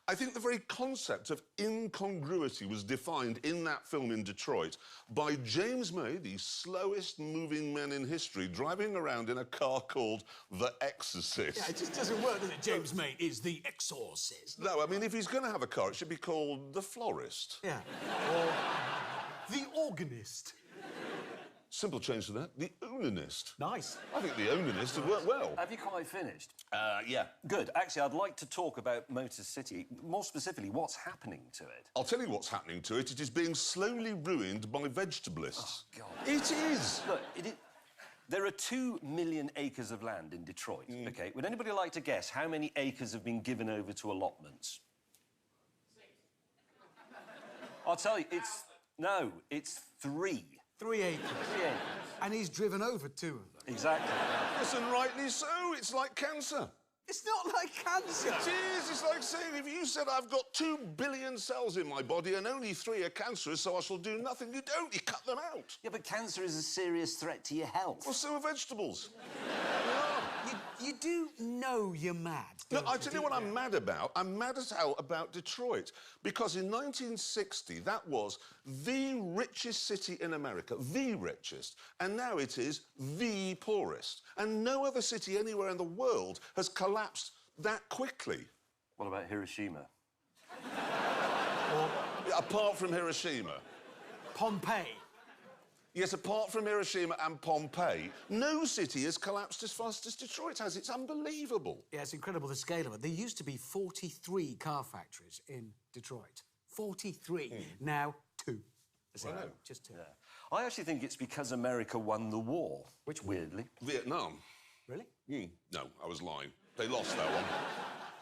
I think the very concept of incongruity was defined in that film in Detroit by James May, the slowest moving man in history, driving around in a car called The Exorcist. Yeah, it just doesn't work, does it? James May is The Exorcist. No, I mean, if he's going to have a car, it should be called The Florist. Yeah. Or The Organist. Simple change to that. The Onanist. Nice. I think the Onanist would work well. Have you quite finished? Yeah. Good. Actually, I'd like to talk about Motor City. More specifically, what's happening to it? I'll tell you what's happening to it. It is being slowly ruined by vegetabilists. Oh, God. It is! Look, there are 2 million acres of land in Detroit, OK? Would anybody like to guess how many acres have been given over to allotments? 6. I'll tell you, it's 3. 3 acres. 3 acres. And he's driven over 2 of them. Exactly. Yes, and rightly so. It's like cancer. It's not like cancer. It is. It's like saying if you said I've got 2 billion cells in my body and only 3 are cancerous, so I shall do nothing. You don't. You cut them out. Yeah, but cancer is a serious threat to your health. Well, so are vegetables. You do know you're mad. Look, I tell you what I'm mad about. I'm mad as hell about Detroit. Because in 1960, that was the richest city in America, the richest. And now it is the poorest. And no other city anywhere in the world has collapsed that quickly. What about Hiroshima? Apart from Hiroshima. Pompeii. Yes, apart from Hiroshima and Pompeii, no city has collapsed as fast as Detroit has. It's unbelievable. Yeah, it's incredible, the scale of it. There used to be 43 car factories in Detroit. 43. Now, 2. Wow. Just 2. Yeah. I actually think it's because America won the war. Which, weirdly... Vietnam. Really? No, I was lying. They lost that one.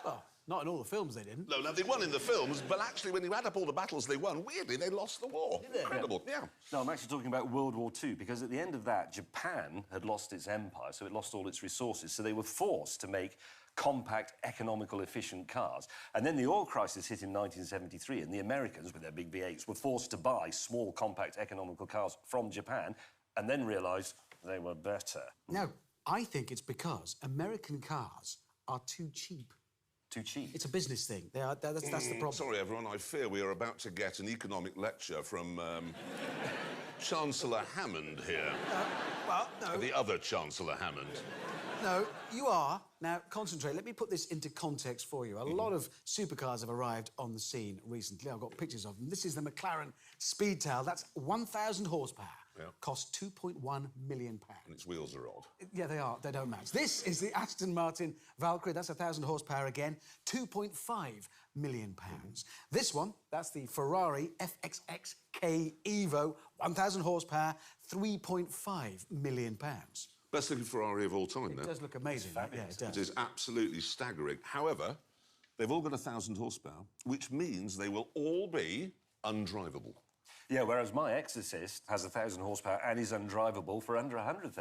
Well, not in all the films they didn't. No, they won in the films, but actually, when you add up all the battles they won, weirdly, they lost the war. Did they? Incredible, yeah. No, I'm actually talking about World War II, because at the end of that, Japan had lost its empire, so it lost all its resources, so they were forced to make compact, economical, efficient cars. And then the oil crisis hit in 1973, and the Americans, with their big V8s, were forced to buy small, compact, economical cars from Japan, and then realised they were better. No, I think it's because American cars are too cheap. Too cheap? It's a business thing. That's the problem. Sorry, everyone, I fear we are about to get an economic lecture from Chancellor Hammond here. Well, no. The other Chancellor Hammond. No, you are. Now, concentrate. Let me put this into context for you. A lot of supercars have arrived on the scene recently. I've got pictures of them. This is the McLaren Speedtail. That's 1,000 horsepower. Yeah. Cost £2.1 million. And its wheels are odd. Yeah, they are. They don't match. This is the Aston Martin Valkyrie. That's 1,000 horsepower again. £2.5 million. This one, that's the Ferrari FXX K Evo. 1,000 horsepower, £3.5 million. Best looking Ferrari of all time, It now. does look amazing. Yeah, it does. It is absolutely staggering. However, they've all got 1,000 horsepower, which means they will all be undrivable. Yeah, whereas my Exorcist has 1,000 horsepower and is undrivable for under £100,000.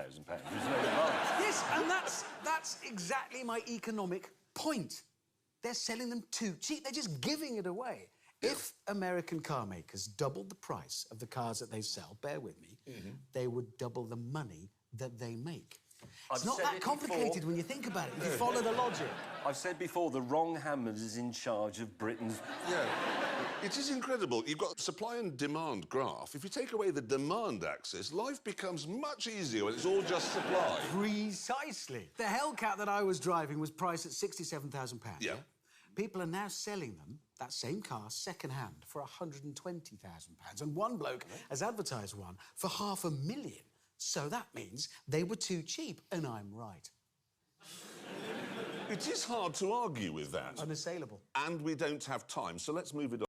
Yes, and that's exactly my economic point. They're selling them too cheap. They're just giving it away. Yeah. If American car makers doubled the price of the cars that they sell, bear with me, they would double the money that they make. It's not that complicated when you think about it, if you follow the logic. I've said before, the wrong Hammond is in charge of Britain's... Yeah, it is incredible. You've got supply and demand graph. If you take away the demand axis, life becomes much easier when it's all just supply. Precisely. The Hellcat that I was driving was priced at £67,000. Yeah. People are now selling them, that same car, second-hand, for £120,000. And one bloke has advertised one for £500,000. So that means they were too cheap, and I'm right. It is hard to argue with that. Unassailable. And we don't have time, so let's move it on.